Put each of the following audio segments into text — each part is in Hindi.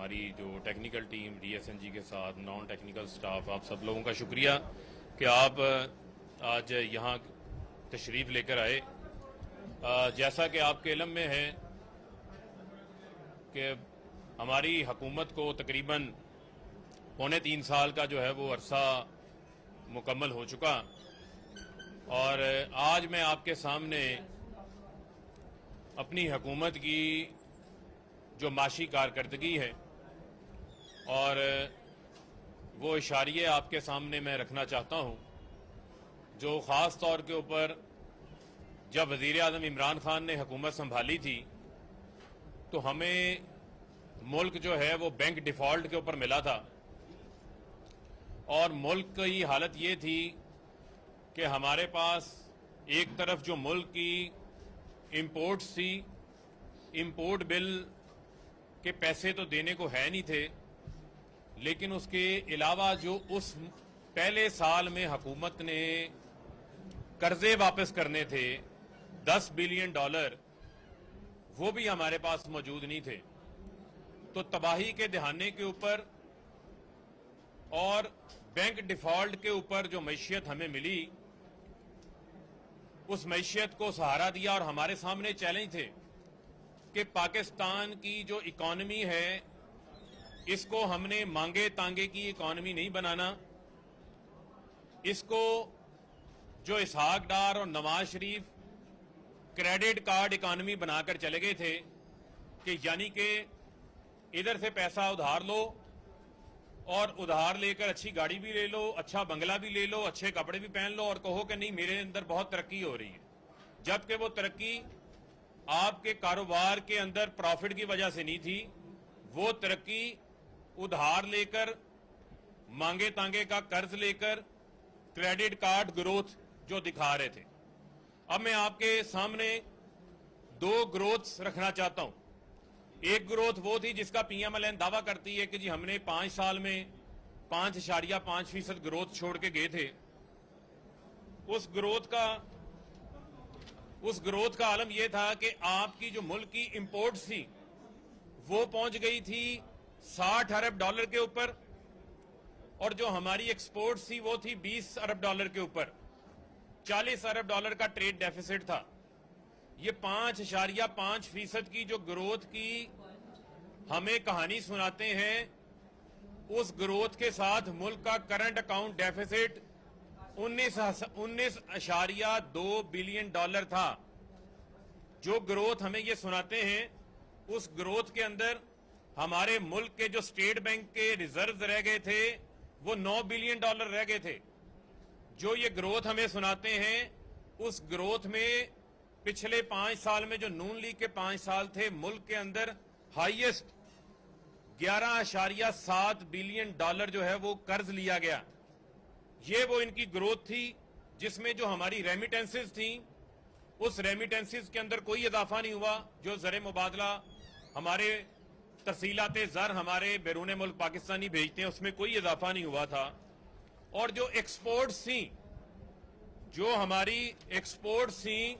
हमारी जो टेक्निकल टीम डीएसएनजी के साथ नॉन टेक्निकल स्टाफ, आप सब लोगों का शुक्रिया कि आप आज यहाँ तशरीफ़ लेकर आए। जैसा कि आपके इल्म में है कि हमारी हुकूमत को तकरीबन 3.25 साल का जो है वो अरसा मुकम्मल हो चुका, और आज मैं आपके सामने अपनी हुकूमत की जो माशी कारकर्दगी है और वो इशारे आपके सामने मैं रखना चाहता हूँ, जो ख़ास तौर के ऊपर जब वज़ीर आज़म इमरान खान ने हुकूमत संभाली थी तो हमें मुल्क जो है वो बैंक डिफ़ॉल्ट के ऊपर मिला था, और मुल्क की हालत ये थी कि हमारे पास एक तरफ जो मुल्क की इंपोर्ट्स थी, इंपोर्ट बिल के पैसे तो देने को है नहीं थे, लेकिन उसके अलावा जो उस पहले साल में हुकूमत ने कर्जे वापस करने थे $10 बिलियन, वो भी हमारे पास मौजूद नहीं थे। तो तबाही के दहाने के ऊपर और बैंक डिफॉल्ट के ऊपर जो मैशियत हमें मिली, उस मैशियत को सहारा दिया, और हमारे सामने चैलेंज थे कि पाकिस्तान की जो इकॉनमी है इसको हमने मांगे तांगे की इकॉनमी नहीं बनाना। इसको जो इसहाक डार और Nawaz Sharif credit card economy बनाकर चले गए थे कि यानी कि इधर से पैसा उधार लो और उधार लेकर अच्छी गाड़ी भी ले लो, अच्छा बंगला भी ले लो, अच्छे कपड़े भी पहन लो और कहो कि नहीं मेरे अंदर बहुत तरक्की हो रही है, जबकि वो तरक्की आपके कारोबार के अंदर प्रॉफिट की वजह से नहीं थी। वो तरक्की उधार लेकर, मांगे तांगे का कर्ज लेकर, क्रेडिट कार्ड ग्रोथ जो दिखा रहे थे। अब मैं आपके सामने दो ग्रोथ्स रखना चाहता हूं। एक ग्रोथ वो थी जिसका पीएमएलएन दावा करती है कि जी हमने 5 साल में 5.5% ग्रोथ छोड़ के गए थे। उस ग्रोथ का आलम यह था कि आपकी जो मुल्क की इंपोर्ट्स थी वो पहुंच गई थी $60 अरब के ऊपर, और जो हमारी एक्सपोर्ट्स थी वो थी $20 अरब के ऊपर। $40 अरब का ट्रेड डेफिसिट था। ये 5.5% की जो ग्रोथ की हमें कहानी सुनाते हैं, उस ग्रोथ के साथ मुल्क का करंट अकाउंट डेफिसिट $19.2 बिलियन था। जो ग्रोथ हमें ये सुनाते हैं, उस ग्रोथ के अंदर हमारे मुल्क के जो स्टेट बैंक के रिजर्व रह गए थे वो $9 बिलियन रह गए थे। जो ये ग्रोथ हमें सुनाते हैं, उस ग्रोथ में पिछले 5 साल में जो नून लीग के 5 साल थे, मुल्क के अंदर हाईएस्ट $11.7 बिलियन जो है वो कर्ज लिया गया। ये वो इनकी ग्रोथ थी जिसमें जो हमारी रेमिटेंसेस थी, उस रेमिटेंसेस के अंदर कोई इजाफा नहीं हुआ। जो ज़र मुबादला हमारे तरसीलात ज़र हमारे बैरून मुल्क पाकिस्तानी भेजते हैं, उसमें कोई इजाफा नहीं हुआ था। और जो एक्सपोर्ट्स थी, जो हमारी एक्सपोर्ट्स थी,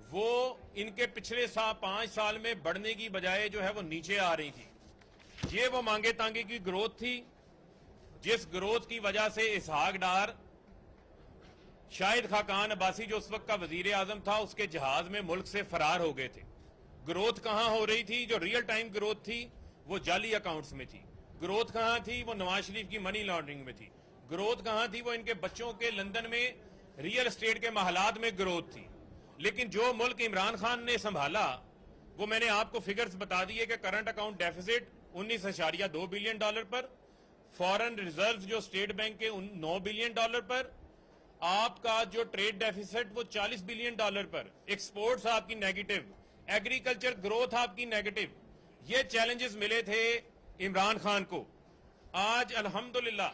वो इनके पिछले 5 साल में बढ़ने की बजाय जो है वो नीचे आ रही थी। ये वो मांगे तांगे की ग्रोथ थी जिस ग्रोथ की वजह से इसहाक डार, शाहिद खाकान अब्बासी जो उस वक्त का वजीर आजम था, उसके जहाज में मुल्क से फरार हो गए थे। ग्रोथ कहां हो रही थी? जो रियल टाइम ग्रोथ थी वो जाली अकाउंट्स में थी। ग्रोथ कहां थी? वो नवाज शरीफ की मनी लॉन्ड्रिंग में थी। ग्रोथ कहां थी? वो इनके बच्चों के लंदन में रियल एस्टेट के महलात में ग्रोथ थी। लेकिन जो मुल्क इमरान खान ने संभाला, वो मैंने आपको फिगर्स बता दिए कि करंट अकाउंट डेफिसिट $19.2 बिलियन पर, फॉरेन रिजर्व जो स्टेट बैंक के $9 बिलियन पर, आपका जो ट्रेड डेफिसिट वो $40 बिलियन पर, एक्सपोर्ट्स आपकी नेगेटिव, एग्रीकल्चर ग्रोथ आपकी नेगेटिव। ये चैलेंजेस मिले थे इमरान खान को। आज अल्हम्दुलिल्लाह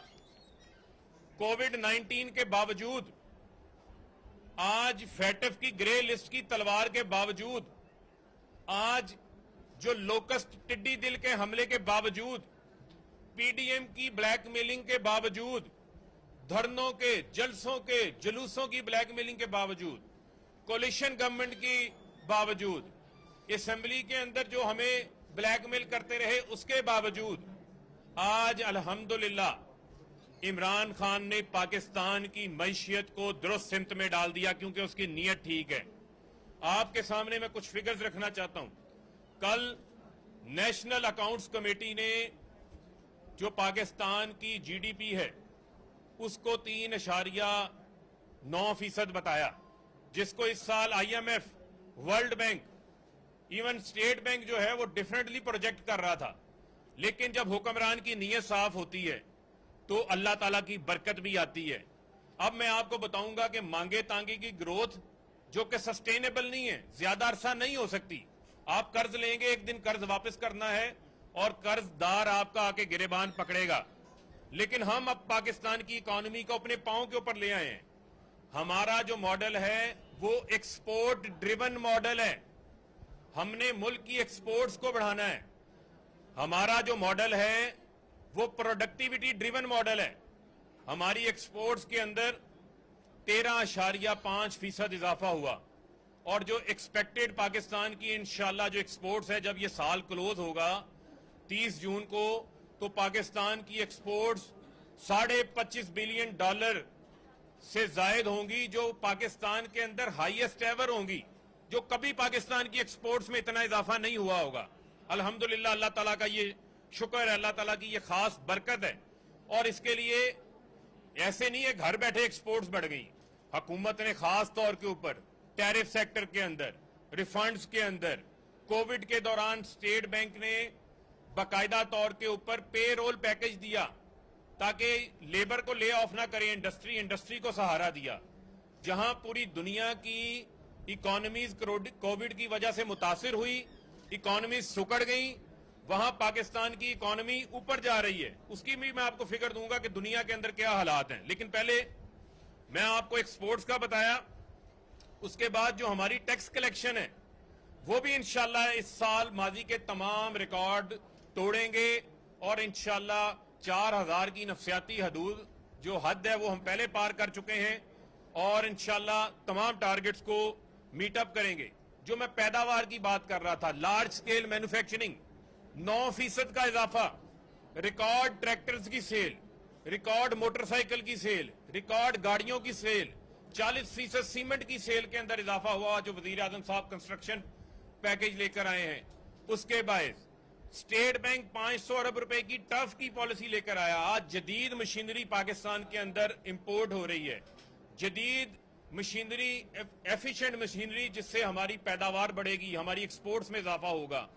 कोविड-19 के बावजूद, आज फैटफ की ग्रे लिस्ट की तलवार के बावजूद, आज जो लोकस्ट टिड्डी दिल के हमले के बावजूद, पीडीएम की ब्लैकमेलिंग के बावजूद, धरनों के, जलसों के, जुलूसों की ब्लैकमेलिंग के बावजूद, कोलिशन गवर्नमेंट की बावजूद, असेंबली के अंदर जो हमें ब्लैकमेल करते रहे, उसके बावजूद आज अल्हम्दुलिल्लाह इमरान खान ने पाकिस्तान की मैशियत को दुरुस्त सिमत में डाल दिया, क्योंकि उसकी नीयत ठीक है। आपके सामने मैं कुछ फिगर्स रखना चाहता हूं। कल नेशनल अकाउंट्स कमेटी ने जो पाकिस्तान की जीडीपी है उसको 3.9% बताया, जिसको इस साल IMF, world bank, even state bank जो है वो डिफरेंटली प्रोजेक्ट कर रहा था। लेकिन जब हुक्मरान की नीयत साफ होती है तो अल्लाह ताला की बरकत भी आती है। अब मैं आपको बताऊंगा कि मांगे तांगे की ग्रोथ जो कि सस्टेनेबल नहीं है, ज्यादा अरसा नहीं हो सकती। आप कर्ज लेंगे, एक दिन कर्ज वापस करना है और कर्जदार आपका आके गिरेबान पकड़ेगा। लेकिन हम अब पाकिस्तान की इकोनॉमी को अपने पांव के ऊपर ले आए हैं। हमारा जो मॉडल है वो एक्सपोर्ट ड्रिवन मॉडल है। हमने मुल्क की एक्सपोर्ट्स को बढ़ाना है। हमारा जो मॉडल है वो प्रोडक्टिविटी ड्रिवन मॉडल है। हमारी एक्सपोर्ट्स के अंदर 13.5% इजाफा हुआ, और जो एक्सपेक्टेड पाकिस्तान की इंशाल्लाह जो एक्सपोर्ट्स है, जब ये साल क्लोज होगा 30 जून को, तो पाकिस्तान की एक्सपोर्ट्स $25.5 बिलियन से जायद होंगी, जो पाकिस्तान के अंदर हाईएस्ट एवर होंगी, जो कभी पाकिस्तान की एक्सपोर्ट्स में इतना इजाफा नहीं हुआ होगा। अल्हम्दुलिल्लाह, अल्लाह ताला का ये शुक्र है, अल्लाह ताला की ये खास बरकत है। और इसके लिए ऐसे नहीं है घर बैठे एक्सपोर्ट्स बढ़ गई। हुकूमत ने खास तौर के ऊपर टैरिफ सेक्टर के अंदर, रिफंड्स के अंदर, कोविड के दौरान स्टेट बैंक ने बाकायदा तौर के ऊपर पेरोल पैकेज दिया ताकि लेबर को ले ऑफ ना करें, इंडस्ट्री को सहारा दिया। जहां पूरी दुनिया की इकोनॉमीज कोविड की वजह से मुतासिर हुई, इकोनॉमी सुकड़ गई, वहां पाकिस्तान की इकोनॉमी ऊपर जा रही है। उसकी भी मैं आपको फिगर दूंगा कि दुनिया के अंदर क्या हालात हैं। लेकिन पहले मैं आपको एक्सपोर्ट्स का बताया, उसके बाद जो हमारी टैक्स कलेक्शन है वो भी इंशाल्लाह इस साल माजी के तमाम रिकॉर्ड तोड़ेंगे, और इंशाल्लाह 4000 की नफसियाती हदूद जो हद है वो हम पहले पार कर चुके हैं, और इंशाल्लाह तमाम टारगेट्स को मीटअप करेंगे। जो मैं पैदावार की बात कर रहा था, लार्ज स्केल मैन्युफैक्चरिंग 9% का इजाफा, रिकॉर्ड ट्रैक्टर्स की सेल, रिकॉर्ड मोटरसाइकिल की सेल, रिकॉर्ड गाड़ियों की सेल, 40% सीमेंट की सेल के अंदर इजाफा हुआ, जो वजीर आजम साहब कंस्ट्रक्शन पैकेज लेकर आए हैं। उसके बाद स्टेट बैंक 500 अरब रुपए की टर्फ की पॉलिसी लेकर आया। आज जदीद मशीनरी पाकिस्तान के अंदर इंपोर्ट हो रही है, जदीद मशीनरी, एफिशिएंट मशीनरी, जिससे हमारी पैदावार बढ़ेगी, हमारी एक्सपोर्ट्स में इजाफा होगा।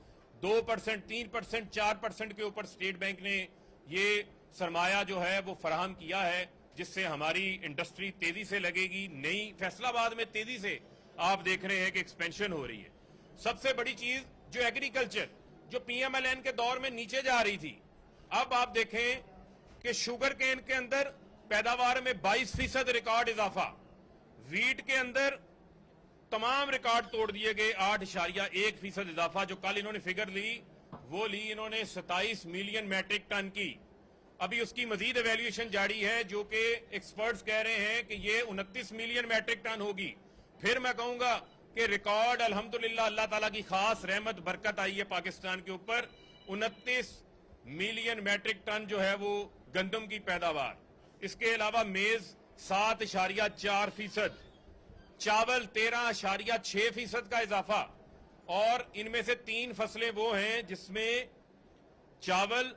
2%, 3%, 4% के ऊपर स्टेट बैंक ने ये सरमाया जो है वो फराहम किया है, जिससे हमारी इंडस्ट्री तेजी से लगेगी। नई फैसलाबाद में तेजी से आप देख रहे हैं कि एक्सपेंशन हो रही है। सबसे बड़ी चीज जो एग्रीकल्चर, जो पीएमएलएन के दौर में नीचे जा रही थी, अब आप देखें कि शुगर केन के अंदर पैदावार में 22% रिकॉर्ड इजाफा, वीट के अंदर तमाम रिकॉर्ड तोड़ दिए गए, 8.1% इजाफा। जो कल इन्होंने फिगर ली वो ली इन्होंने 27 मिलियन मैट्रिक टन की। अभी उसकी मजीद एवेल्यूएशन जारी है, जो कि एक्सपर्ट्स कह रहे हैं कि ये 29 मिलियन मैट्रिक टन होगी। फिर मैं कहूंगा कि रिकॉर्ड अल्हम्दुलिल्लाह अल्लाह ताला की खास रहमत बरकत आई है पाकिस्तान के ऊपर। 29 मिलियन मैट्रिक टन जो है वो गंदम की पैदावार। इसके अलावा मेज 7.4%, चावल 13.6% का इजाफा, और इनमें से 3 फसलें वो हैं जिसमें चावल,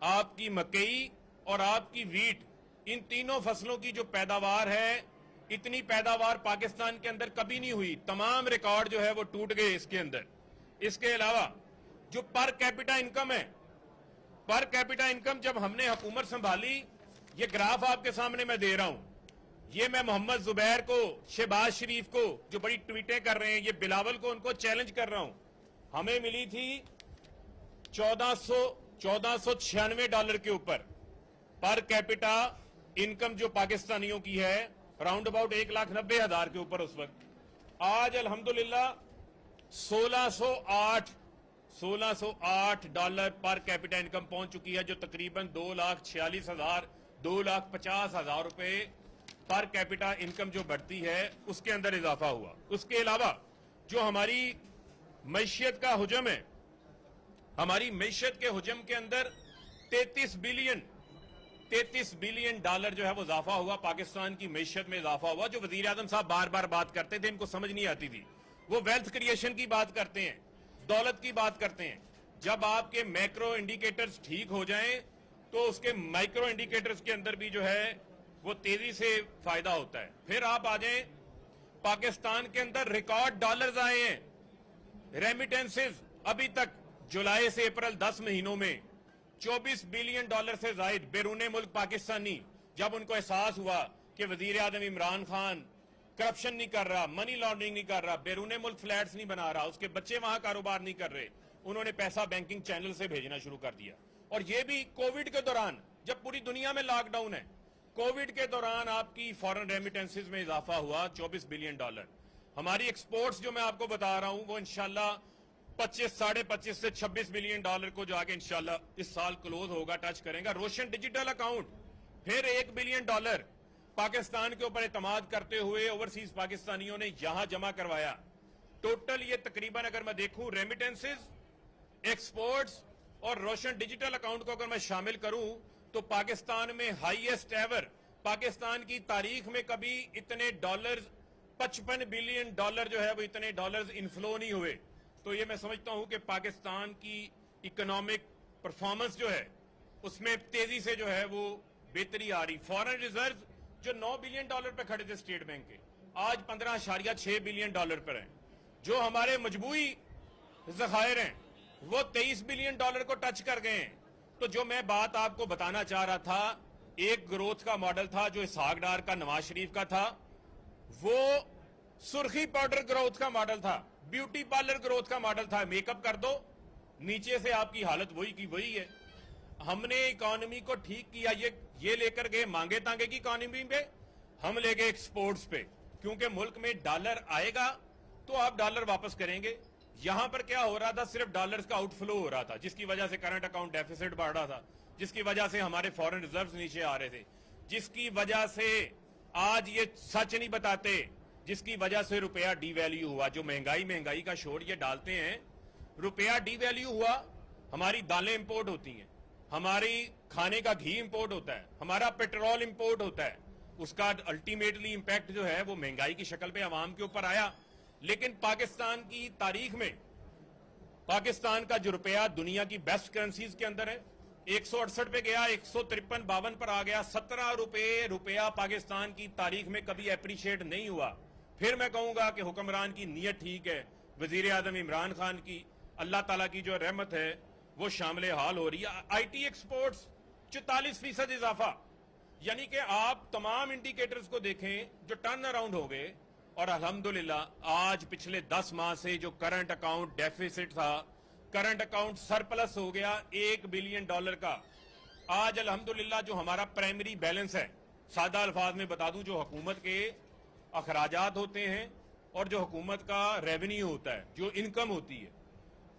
आपकी मकई और आपकी वीट, इन तीनों फसलों की जो पैदावार है, इतनी पैदावार पाकिस्तान के अंदर कभी नहीं हुई। तमाम रिकॉर्ड जो है वो टूट गए इसके अंदर। इसके अलावा जो पर कैपिटा इनकम है, पर कैपिटा इनकम जब हमने हुकूमत संभाली, ये ग्राफ आपके सामने मैं दे रहा हूं, ये मैं मोहम्मद जुबैर को, शहबाज शरीफ को, जो बड़ी ट्वीटें कर रहे हैं, ये बिलावल को, उनको चैलेंज कर रहा हूं। हमें मिली थी $1496 के ऊपर पर कैपिटा इनकम जो पाकिस्तानियों की है, राउंड अबाउट 1,90,000 के ऊपर उस वक्त। आज अल्हम्दुलिल्लाह $1608 पर कैपिटा इनकम पहुंच चुकी है, जो तकरीबन 2,46,000, 2,50,000 रुपए पर कैपिटा इनकम जो बढ़ती है उसके अंदर इजाफा हुआ। उसके अलावा जो हमारी मैशियत का हुजम है हमारी मैशत के हुजम के अंदर 33 बिलियन डॉलर जो है वो इजाफा हुआ, पाकिस्तान की मैशत में इजाफा हुआ। जो वजीर आजम साहब बार बार बात करते थे, इनको समझ नहीं आती थी। वो वेल्थ क्रिएशन की बात करते हैं, दौलत की बात करते हैं। जब आपके मैक्रो इंडिकेटर्स ठीक हो जाएं तो उसके माइक्रो इंडिकेटर्स के अंदर भी जो है वो तेजी से फायदा होता है। फिर आप आ जाएं, पाकिस्तान के अंदर रिकॉर्ड डॉलर्स आए हैं, रेमिटेंसेज अभी तक जुलाई से अप्रैल 10 महीनों में 24 बिलियन डॉलर से जायद बैरून मुल्क पाकिस्तानी, जब उनको एहसास हुआ कि वजीर आजम इमरान खान करप्शन नहीं कर रहा, मनी लॉन्ड्रिंग नहीं कर रहा, बैरून मुल्क फ्लैट्स नहीं बना रहा, उसके बच्चे वहां कारोबार नहीं कर रहे, उन्होंने पैसा बैंकिंग चैनल से भेजना शुरू कर दिया। और ये भी कोविड के दौरान, जब पूरी दुनिया में लॉकडाउन है, कोविड के दौरान आपकी फॉरेन रेमिटेंसेज में इजाफा हुआ 24 बिलियन डॉलर। हमारी एक्सपोर्ट्स जो मैं आपको बता रहा हूं वो इंशाल्लाह 25 से 26 बिलियन डॉलर को जो आगे इंशाल्लाह इस साल क्लोज होगा, टच करेगा। रोशन डिजिटल अकाउंट फिर 1 बिलियन डॉलर पाकिस्तान के ऊपर एतमाद करते हुए ओवरसीज पाकिस्तानियों ने यहां जमा करवाया। टोटल ये तकरीबन अगर मैं देखूं रेमिटेंसेज, एक्सपोर्ट्स और रोशन डिजिटल अकाउंट को अगर मैं शामिल करूं तो पाकिस्तान में हाईएस्ट एवर, पाकिस्तान की तारीख में कभी इतने डॉलर्स 55 बिलियन डॉलर जो है वो इतने डॉलर्स इनफ्लो नहीं हुए। तो ये मैं समझता हूं कि पाकिस्तान की इकोनॉमिक परफॉर्मेंस जो है उसमें तेजी से जो है वो बेहतरी आ रही। फॉरेन रिजर्व जो 9 बिलियन डॉलर पे खड़े थे स्टेट बैंक के, आज 15.6 बिलियन डॉलर पर हैं। जो हमारे मजबूरी जखायर हैं वो 23 बिलियन डॉलर को टच कर गए हैं। तो जो मैं बात आपको बताना चाह रहा था, एक ग्रोथ का मॉडल था जो इसहाक डार का, नवाज शरीफ का था, वो सुर्खी पाउडर ग्रोथ का मॉडल था, ब्यूटी पार्लर ग्रोथ का मॉडल था। मेकअप कर दो, नीचे से आपकी हालत वही की वही है। हमने इकोनॉमी को ठीक किया, ये लेकर गए मांगे तांगे की इकोनॉमी पे, हम ले गए एक्सपोर्ट्स पे, क्योंकि मुल्क में डॉलर आएगा तो आप डॉलर वापस करेंगे। यहां पर क्या हो रहा था, सिर्फ डॉलर्स का आउटफ्लो हो रहा था, जिसकी वजह से करंट अकाउंट डेफिसिट बढ़ रहा था, जिसकी वजह से हमारे फॉरेन रिजर्व्स नीचे आ रहे थे, जिसकी वजह से आज ये सच नहीं बताते, जिसकी वजह से रुपया डीवैल्यू हुआ। जो महंगाई का शोर ये डालते हैं, रुपया डीवैल्यू हुआ, हमारी दालें इंपोर्ट होती हैं, हमारी खाने का घी इंपोर्ट होता है, हमारा पेट्रोल इंपोर्ट होता है, उसका अल्टीमेटली इंपैक्ट जो है वो महंगाई की शक्ल पे अवाम के ऊपर आया। लेकिन पाकिस्तान की तारीख में पाकिस्तान का जो रुपया दुनिया की बेस्ट करेंसीज के अंदर है, 168 पे गया, 153-52 पर आ गया। 17 रुपए रुपया पाकिस्तान की तारीख में कभी एप्रिशिएट नहीं हुआ। फिर मैं कहूंगा कि हुक्मरान की नीयत ठीक है, वजीर आजम इमरान खान की, अल्लाह ताला की जो रहमत है वो शामिल हाल हो रही है। आईटी एक्सपोर्ट्स 44% इजाफा, यानी कि आप तमाम इंडिकेटर्स को देखें जो टर्न अराउंड हो गए। और अल्हम्दुलिल्लाह आज पिछले 10 माह से जो करंट अकाउंट डेफिसिट था, करंट अकाउंट सरप्लस हो गया 1 बिलियन डॉलर का। आज अल्हम्दुलिल्लाह जो हमारा प्राइमरी बैलेंस है, सादा अल्फाज में बता दूं, जो हुकूमत के अखराजात होते हैं और जो हुकूमत का रेवेन्यू होता है, जो इनकम होती है,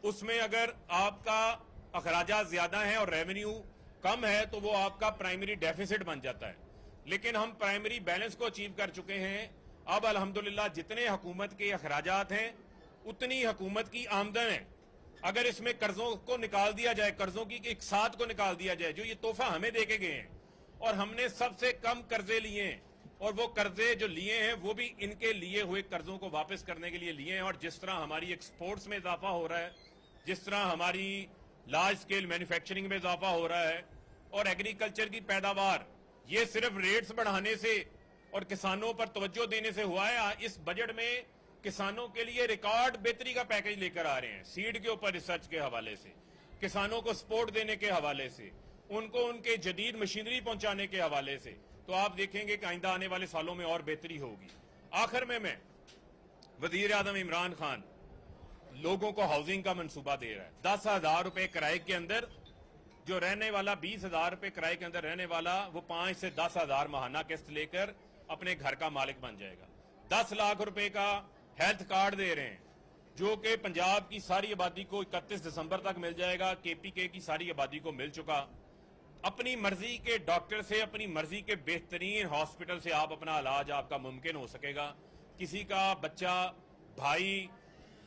उसमें अगर आपका अखराजात ज्यादा है और रेवेन्यू कम है तो वो आपका प्राइमरी डेफिसिट बन जाता है। लेकिन हम प्राइमरी बैलेंस को अचीव कर चुके हैं। अब अल्हम्दुलिल्लाह जितने हुकूमत के अखराजात हैं उतनी हुकूमत की आमदन है। अगर इसमें कर्जों को निकाल दिया जाए, कर्जों की एक साथ को निकाल दिया जाए, जो ये तोहफा हमें देके गए हैं, और हमने सबसे कम कर्जे लिए हैं, और वो कर्जे जो लिए हैं वो भी इनके लिए हुए कर्जों को वापस करने के लिए लिए हैं। और जिस तरह हमारी एक्सपोर्ट्स में इजाफा हो रहा है, जिस तरह हमारी लार्ज स्केल मैन्युफैक्चरिंग में इजाफा हो रहा है, और एग्रीकल्चर की पैदावार, ये सिर्फ रेट्स बढ़ाने से और किसानों पर तवज्जो देने से हुआ है। इस बजट में किसानों के लिए रिकॉर्ड बेहतरी का पैकेज लेकर आ रहे हैं, सीड के ऊपर रिसर्च के हवाले से, किसानों को सपोर्ट देने के हवाले से, उनको उनके जदीद मशीनरी पहुंचाने के हवाले से। तो आप देखेंगे कि आइंदा आने वाले सालों में और बेहतरी होगी। आखिर में मैं, वजीर आजम इमरान खान लोगों को हाउसिंग का मंसूबा दे रहा है। 10,000 रुपए किराए के अंदर जो रहने वाला, 20,000 रुपए किराए के अंदर रहने वाला, वो 5 से 10,000 माहाना किस्त लेकर अपने घर का मालिक बन जाएगा। 10 लाख रुपए का हेल्थ कार्ड दे रहे हैं, जो कि पंजाब की सारी आबादी को 31 दिसंबर तक मिल जाएगा। केपीके की सारी आबादी को मिल चुका। अपनी मर्जी के डॉक्टर से, अपनी मर्जी के बेहतरीन हॉस्पिटल से आप अपना इलाज आपका मुमकिन हो सकेगा। किसी का बच्चा, भाई,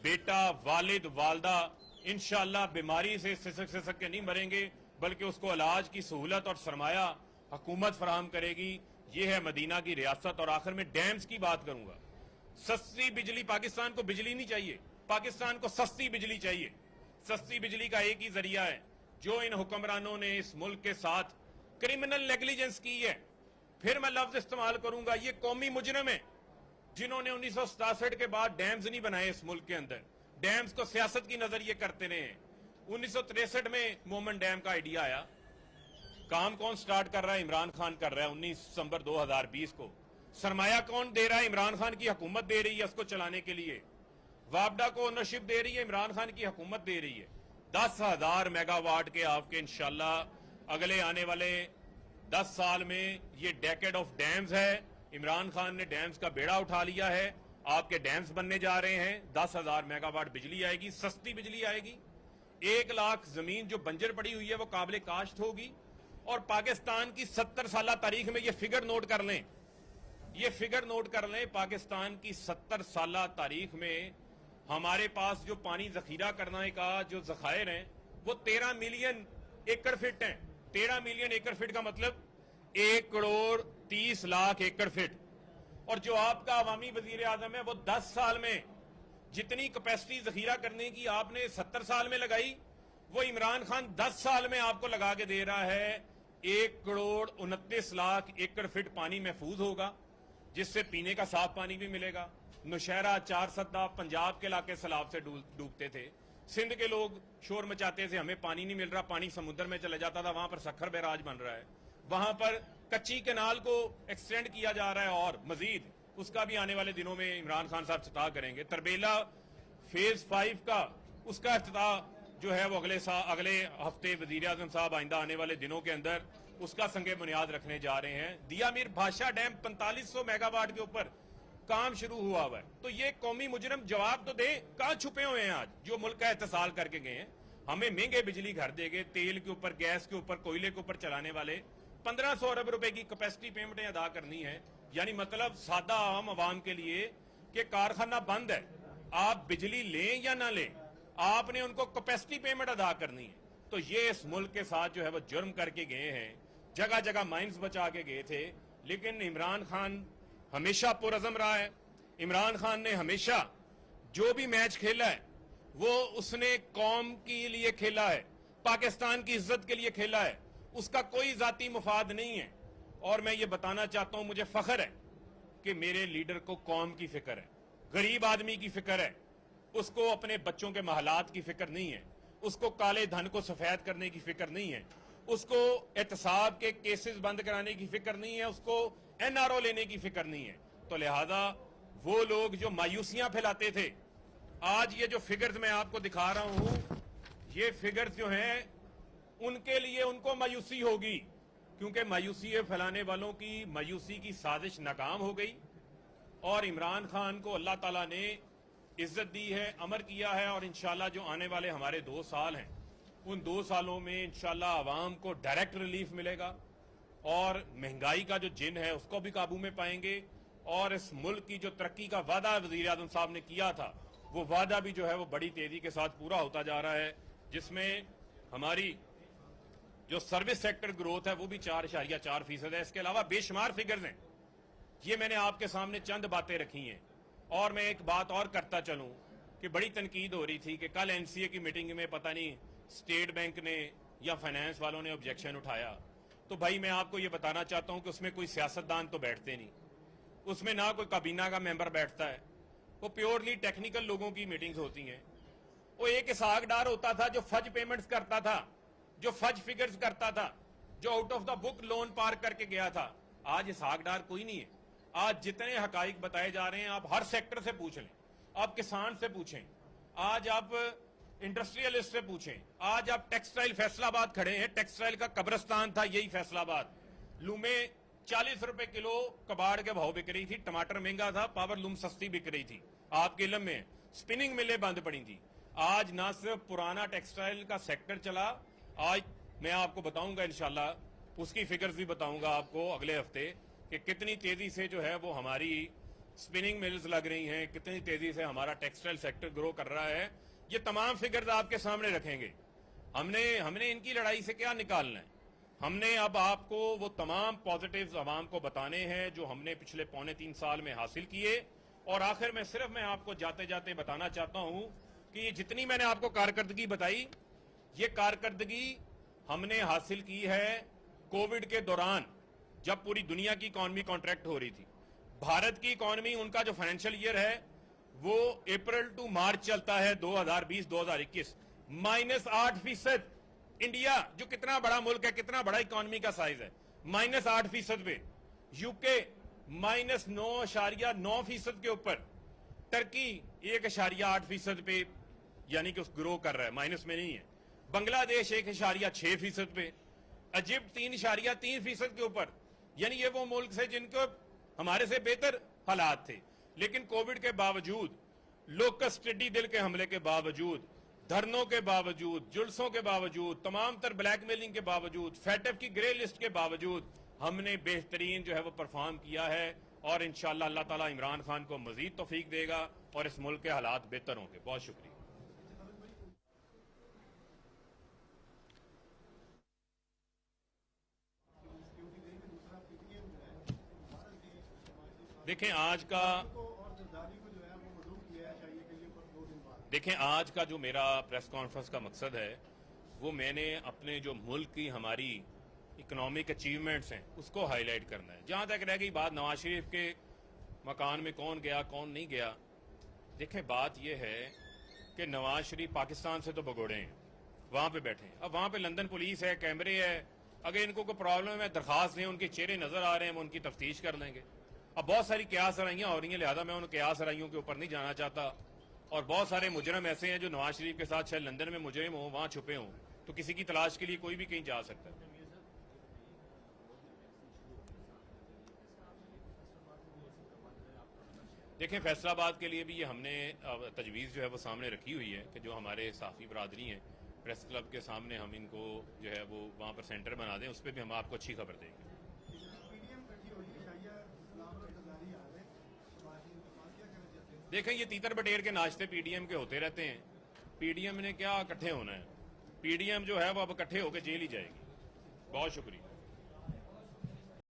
बेटा, वालिद, वालदा इंशाअल्लाह बीमारी से सिसक सिसक के नहीं मरेंगे, बल्कि उसको इलाज की सहूलत और सरमाया हुकूमत फराहम करेगी। ये है मदीना की रियासत। और आखिर में डैम्स की बात करूंगा। सस्ती बिजली, पाकिस्तान को बिजली नहीं चाहिए, पाकिस्तान को सस्ती बिजली चाहिए। सस्ती बिजली का एक ही जरिया है, जो इन हुक्मरानों ने इस मुल्क के साथ क्रिमिनल नेग्लिजेंस की है। फिर मैं लफ्ज इस्तेमाल करूंगा, ये कौमी मुजरिम है जिन्होंने 1967 के बाद डैम्स नहीं बनाए इस मुल्क के अंदर। डैम्स को सियासत की नजर ये करते रहे हैं। 1963 में मोमन डैम का आइडिया आया। काम कौन स्टार्ट कर रहा है? इमरान खान कर रहा है 19 दिसंबर 2020 को। सरमाया कौन दे रहा है? इमरान खान की हुकूमत दे रही है उसको चलाने के लिए। वापडा को ओनरशिप दे रही है इमरान खान की हुकूमत दे रही है। 10,000 मेगावाट के आपके इंशाल्लाह अगले आने वाले 10 साल में ये डेकेड ऑफ डैम्स है। इमरान खान ने डैम्स का बेड़ा उठा लिया है। आपके डैम्स बनने जा रहे हैं। 10,000 मेगावाट बिजली आएगी, सस्ती बिजली आएगी। 1 लाख जमीन जो बंजर पड़ी हुई है वो काबिल काश्त होगी। और पाकिस्तान की 70 साल तारीख में ये फिगर नोट कर लें, ये फिगर नोट कर लें, पाकिस्तान की 70 साल तारीख में हमारे पास जो पानी जखीरा करने का जो जखायर हैं वो 13 मिलियन एकड़ फिट हैं। 13 मिलियन एकड़ फिट का मतलब 1 करोड़ 30 लाख एकड़ फिट। और जो आपका अवामी वजीर आजम है वो 10 साल में जितनी कैपेसिटी जखीरा करने की आपने 70 साल में लगाई, वो इमरान खान 10 साल में आपको लगा के दे रहा है। 1 करोड़ 29 लाख एकड़ फिट पानी महफूज होगा, जिससे पीने का साफ पानी भी मिलेगा। नौशहरा, चारसद्दा, पंजाब के इलाके सैलाब से डूबते थे। सिंध के लोग शोर मचाते थे हमें पानी नहीं मिल रहा, पानी समुद्र में चला जाता था। वहां पर सखर बैराज बन रहा है, वहां पर कच्ची कैनाल को एक्सटेंड किया जा रहा है और मजीद उसका भी आने वाले दिनों में इमरान खान साहब इफ्तिताह करेंगे। तरबेला फेज 5 का उसका इफ्तिताह जो है वो अगले हफ्ते वजीर आजम साहब आइंदा आने वाले दिनों के अंदर उसका संगे बुनियाद रखने जा रहे हैं। दिया मीर भाषा डैम 4500 मेगावाट के ऊपर काम शुरू हुआ है। तो ये कौमी मुजरिम जवाब तो दे, कहां छुपे हुए हैं आज जो मुल्क का एहतसाल करके गए हैं। हमें महंगे बिजली घर देंगे, तेल के ऊपर, गैस के ऊपर, कोयले के ऊपर चलाने वाले 1500 अरब रुपए की कैपेसिटी पेमेंटें अदा करनी है। यानी मतलब सादा आम आवाम के लिए कि कारखाना बंद है, आप बिजली लें या ना लें, आपने उनको कैपेसिटी पेमेंट अदा करनी है। तो ये इस मुल्क के साथ जो है वो जुर्म करके गए हैं। जगह जगह माइंस बचा के गए थे। लेकिन इमरान खान हमेशा पुरअज़म रहा है। इमरान खान ने हमेशा जो भी मैच खेला है वो उसने कौम के लिए खेला है, पाकिस्तान की इज्जत के लिए खेला है। उसका कोई जाती मुफाद नहीं है। और मैं ये बताना चाहता हूं, मुझे फख्र है कि मेरे लीडर को कौम की फिक्र है, गरीब आदमी की फिक्र है। उसको अपने बच्चों के महलात की फिक्र नहीं है, उसको काले धन को सफेद करने की फिक्र नहीं है, उसको एहतसाब के केसेस बंद कराने की फिक्र नहीं है, उसको एनआरओ लेने की फिक्र नहीं है। तो लिहाजा वो लोग जो मायूसियां फैलाते थे, आज ये जो फिगर्स मैं आपको दिखा रहा हूं, ये फिगर्स जो हैं उनके लिए उनको मायूसी होगी, क्योंकि मायूसी फैलाने वालों की मायूसी की साजिश नाकाम हो गई। और इमरान खान को अल्लाह ताला ने इज्जत दी है, अमर किया है। और इंशाल्लाह जो आने वाले हमारे 2 साल हैं, उन 2 सालों में इंशाल्लाह आवाम को डायरेक्ट रिलीफ मिलेगा और महंगाई का जो जिन है उसको भी काबू में पाएंगे। और इस मुल्क की जो तरक्की का वादा वजीर आजम साहब ने किया था, वो वादा भी जो है वो बड़ी तेजी के साथ पूरा होता जा रहा है, जिसमें हमारी जो सर्विस सेक्टर ग्रोथ है वो भी 4.4% है। इसके अलावा बेशुमार फिगर्स हैं। ये मैंने आपके सामने चंद बातें रखी हैं। और मैं एक बात और करता चलूं कि बड़ी तनकीद हो रही थी कि कल एनसीए की मीटिंग में पता नहीं स्टेट बैंक ने या फाइनेंस वालों ने ऑब्जेक्शन उठाया। तो भाई मैं आपको ये बताना चाहता हूं कि उसमें कोई सियासतदान तो बैठते नहीं, उसमें ना कोई काबीना का मेंबर बैठता है, वो प्योरली टेक्निकल लोगों की मीटिंग्स होती हैं। वो एक इसहाकडार होता था जो फज पेमेंट्स करता था, जो फज फिगर्स करता था, जो out of the book loan पार करके गया था। आज इसहाकडार कोई नहीं है। आज जितने हकाइक बताए जा रहे हैं आप हर सेक्टर से पूछ लें, आप किसान से पूछें, आज आप इंडस्ट्रियलिस्ट से पूछें, आज आप टेक्सटाइल फैसलाबाद खड़े हैं, टेक्सटाइल का कब्रिस्तान था यही फैसलाबाद। लूमे 40 रुपए किलो कबाड़ के भाव बिक रही थी, टमाटर महंगा था, पावर लूम सस्ती बिक रही थी। आपके इलम में स्पिनिंग मिलें बंद पड़ी थी। आज ना सिर्फ पुराना टेक्सटाइल का सेक्टर चला, आज मैं आपको बताऊंगा इंशाल्लाह, उसकी फिगर्स भी बताऊंगा आपको अगले हफ्ते कि कितनी तेजी से जो है वो हमारी स्पिनिंग मिल्स लग रही हैं, कितनी तेजी से हमारा टेक्सटाइल सेक्टर ग्रो कर रहा है। ये तमाम फिगर्स आपके सामने रखेंगे। हमने इनकी लड़ाई से क्या निकालना है? हमने अब आपको वो तमाम पॉजिटिव्स आवाम को बताने हैं जो हमने पिछले 3.25 साल में हासिल किए। और आखिर में सिर्फ मैं आपको जाते जाते बताना चाहता हूं कि ये जितनी मैंने आपको कारकर्दगी बताई, ये कारकर्दगी हमने हासिल की है कोविड के दौरान, जब पूरी दुनिया की इकॉनमी कॉन्ट्रैक्ट हो रही थी। भारत की इकॉनमी, उनका जो फाइनेंशियल ईयर है वो अप्रैल टू मार्च चलता है 2020-2021, -8%। इंडिया जो कितना बड़ा मुल्क है, कितना बड़ा इकॉनमी का साइज है, -8% पे। यूके -9.9% के ऊपर। टर्की 1.8% पे, यानी कि उस ग्रो कर रहा है, माइनस में नहीं है। बांग्लादेश 1.6% पे। इजिप्ट 3.3% के ऊपर। यानी ये वो मुल्क से जिनको हमारे से बेहतर हालात थे, लेकिन कोविड के बावजूद, लोकस टिड्डी दिल के हमले के बावजूद, धरनों के बावजूद, जुल्सों के बावजूद, तमाम तर ब्लैकमेलिंग के बावजूद, फैटअप की ग्रे लिस्ट के बावजूद हमने बेहतरीन जो है वो परफॉर्म किया है। और इंशाअल्लाह अल्लाह ताला इमरान खान को मजीद तौफीक देगा और इस मुल्क के हालात बेहतर होंगे। बहुत शुक्रिया। देखें आज का जो मेरा प्रेस कॉन्फ्रेंस का मकसद है, वो मैंने अपने जो मुल्क की हमारी इकोनॉमिक अचीवमेंट्स हैं उसको हाईलाइट करना है। जहां तक रह गई बात नवाज शरीफ के मकान में कौन गया कौन नहीं गया, देखें बात यह है कि नवाज शरीफ पाकिस्तान से तो भगोड़े हैं, वहां पे बैठे हैं। अब वहां पे लंदन पुलिस है, कैमरे है, अगर इनको कोई प्रॉब्लम है, दरखास्त दें, उनके चेहरे नजर आ रहे हैं, वो उनकी तफ्तीश कर लेंगे। अब बहुत सारी क्यास आराइयां हो रही हैं, लिहाजा मैं उन क्यास आराइयों के ऊपर नहीं जाना चाहता। और बहुत सारे मुजरम ऐसे हैं जो नवाज शरीफ के साथ शायद लंदन में मुजरिम हो, वहां छुपे हों, तो किसी की तलाश के लिए कोई भी कहीं जा सकता है। देखें फैसलाबाद के लिए भी ये हमने तजवीज़ जो है वो सामने रखी हुई है कि जो हमारे साफ़ी बरादरी हैं, प्रेस क्लब के सामने हम इनको जो है वो वहाँ पर सेंटर बना दें, उस पर भी हम आपको अच्छी खबर देंगे। देखें ये तीतर बटेर के नाश्ते पीडीएम के होते रहते हैं। पीडीएम ने क्या इकट्ठे होना है? पीडीएम जो है वो अब इकट्ठे होकर जेल ही जाएगी। बहुत शुक्रिया।